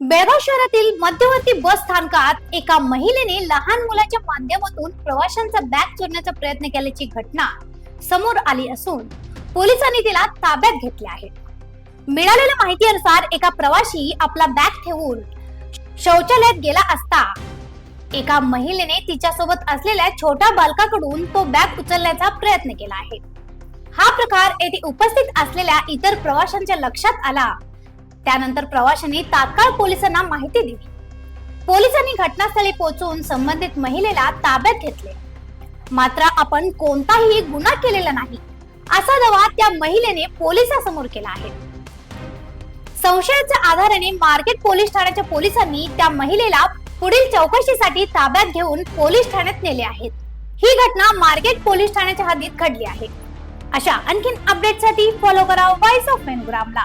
बेळगाव शहरातील मध्यवर्ती बस स्थानकात एका महिलेने लहान मुलाच्या माध्यमातून प्रवाशांचा बॅग चोरण्याचा प्रयत्न केल्याची घटना समोर आली असून पोलिसांनी तिला ताब्यात घेतले आहे। मिळालेल्या माहितीनुसार एका प्रवाशी आपला बॅग ठेवून शौचालयात गेला असता एका महिलेने तिच्यासोबत असलेल्या छोट्या बालकाकडून तो बॅग उचलण्याचा प्रयत्न केला आहे। हा प्रकार येथे उपस्थित असलेल्या इतर प्रवाशांच्या लक्षात आला। त्यानंतर प्रवाशांनी तात्काळ पोलिसांना माहिती दिली। पोलिसांनी घटनास्थळी पोहोचून संबंधित महिलेला ताब्यात घेतले। मात्र आपण कोणताही गुन्हा केलेला नाही असा दावा त्या महिलेने पोलिसांसमोर केला आहे। संशयाच्या आधाराने मार्केट पोलीस ठाण्याच्या पोलिसांनी त्या महिलेला पुढील चौकशीसाठी ताब्यात घेऊन पोलीस ठाण्यात नेले आहेत। ही घटना मार्केट पोलीस ठाण्याच्या हद्दीत घडली आहे। अशा आणखीन अपडेटसाठी फॉलो करा व्हॉइस ऑफ बेंगुरामला।